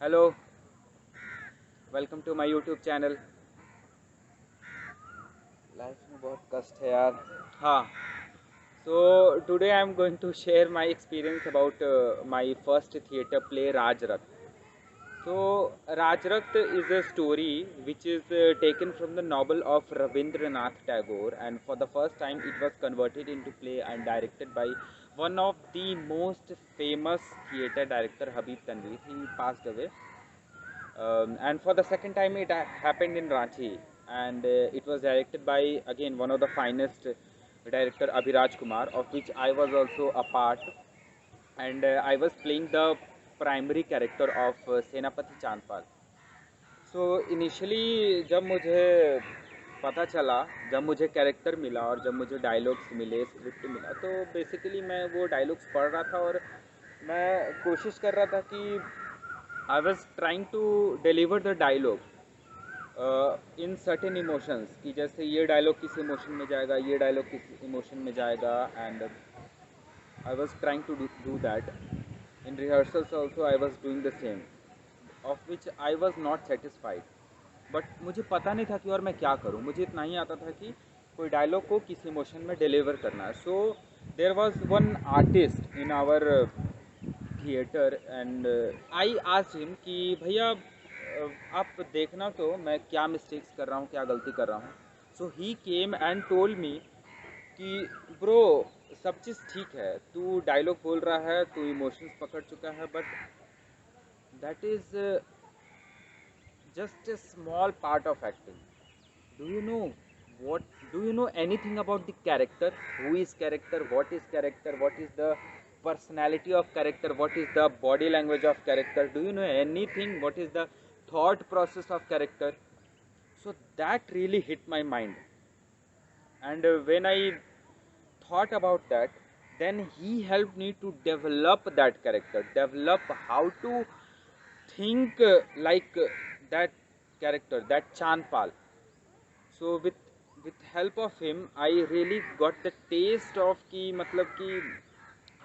Hello, welcome to my YouTube channel. Life में बहुत कष्ट है यार। हाँ, so today I am going to share my experience about my first theatre play Rajrath. So Rajrat is a story which is taken from the novel of Rabindranath Tagore, and for the first time it was converted into play and directed by one of the most famous theatre director, Habib Tanvir. He passed away. And for the second time it happened in Ranchi, and it was directed by again one of the finest director, Abhiraj Kumar, of which I was also a part, and I was playing the primary character of सेनापति Chandpal. So initially जब मुझे पता चला, जब मुझे character मिला और जब मुझे डायलॉग्स मिले, स्क्रिप्ट मिला, तो बेसिकली मैं वो डायलॉग्स पढ़ रहा था और मैं कोशिश कर रहा था कि I was trying to deliver the dialogue in certain emotions, कि जैसे ये डायलॉग किस इमोशन में जाएगा, ये डायलॉग किस इमोशन में जाएगा, and I was trying to do that. In rehearsals also I was doing the same, of which I was not satisfied. But मुझे पता नहीं था कि और मैं क्या करूँ. मुझे इतना ही आता था कि कोई डायलॉग को किस इमोशन में डिलीवर करना है. So there was one artist in our theatre, and I asked him कि भैया आप देखना तो मैं क्या मिस्टेक्स कर रहा हूँ, क्या गलती कर रहा हूँ. सो ही केम एंड टोल्ड मी कि ब्रो, सब चीज़ ठीक है, तू डायलॉग बोल रहा है, तू इमोशंस पकड़ चुका है, but that is just a small part of acting. Do you know what? Do you know anything about the character? Who is character? What is character? What is the personality of character? What is the body language of character? Do you know anything? What is the thought process of character? So that really hit my mind. And when I thought about that, then he helped me to develop that character, develop how to think like that character, that Chandpal. So with help of him, I really got the taste of कि मतलब कि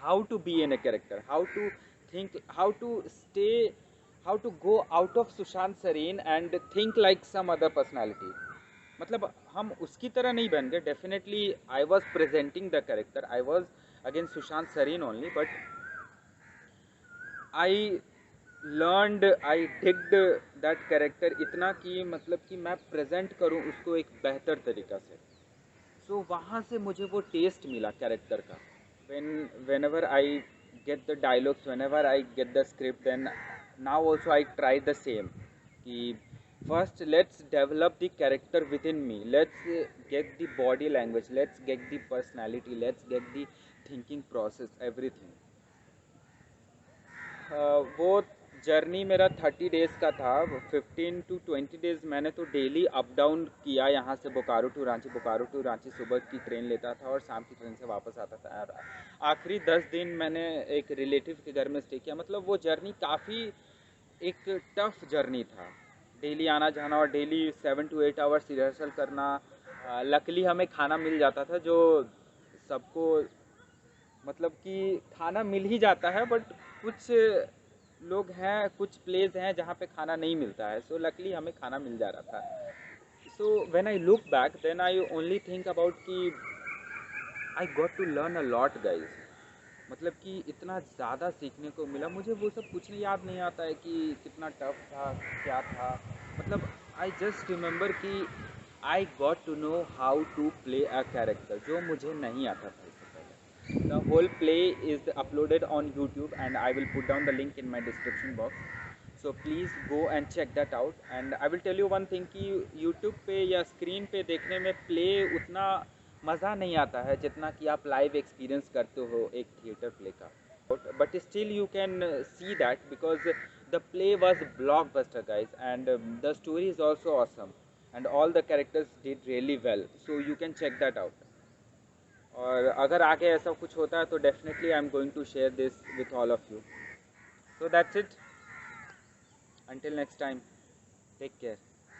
how to be in a character, how to think, how to stay, how to go out of Sushant Sareen and think like some other personality. मतलब हम उसकी तरह नहीं बन गए. Definitely I was presenting the character, I was again Sushant Sareen only, but I learned, I digged that character इतना कि मतलब कि मैं प्रेजेंट करूं उसको एक बेहतर तरीक़ा से. सो वहाँ से मुझे वो टेस्ट मिला कैरेक्टर का. whenever I get the dialogues, whenever I get the script, then now also I try the same. कि first let's develop the character within me, let's get the body language, let's get the personality, let's get the thinking process, everything. वो journey मेरा 30 days का था. 15 to 20 days मैंने तो daily up down किया, यहाँ से बोकारो टू रांची, बोकारो टू रांची सुबह की ट्रेन लेता था और शाम की ट्रेन से वापस आता था. और आखिरी 10 दिन मैंने एक रिलेटिव के घर में स्टे किया. मतलब वो जर्नी काफ़ी एक टफ जर्नी था. डेली आना जाना और डेली 7 to 8 आवर्स रिहर्सल करना. लकली हमें खाना मिल जाता था, जो सबको मतलब कि खाना मिल ही जाता है, बट कुछ लोग हैं, कुछ प्लेस हैं जहाँ पे खाना नहीं मिलता है. सो लकली हमें खाना मिल जा रहा था. So when I look back, then I only think about कि I got to learn a lot guys. मतलब कि इतना ज़्यादा सीखने को मिला. मुझे वो सब कुछ नहीं याद नहीं आता है कि कितना टफ था, क्या था. मतलब आई जस्ट रिमेंबर कि I got to know how to play a character, जो मुझे नहीं आता था इससे पहले. The whole play is uploaded on YouTube, and I will put down the link in my description box. So please go and check that out. And I will tell you one thing कि YouTube पे या screen पे देखने में play उतना मज़ा नहीं आता है जितना कि आप लाइव एक्सपीरियंस करते हो एक थिएटर प्ले का. But still you can see that because the play was blockbuster guys, and the story is also awesome, and all the characters did really well. So you can check that out. और अगर आगे ऐसा कुछ होता है तो definitely I am going to share this with all of you. So that's it. Until next time, take care.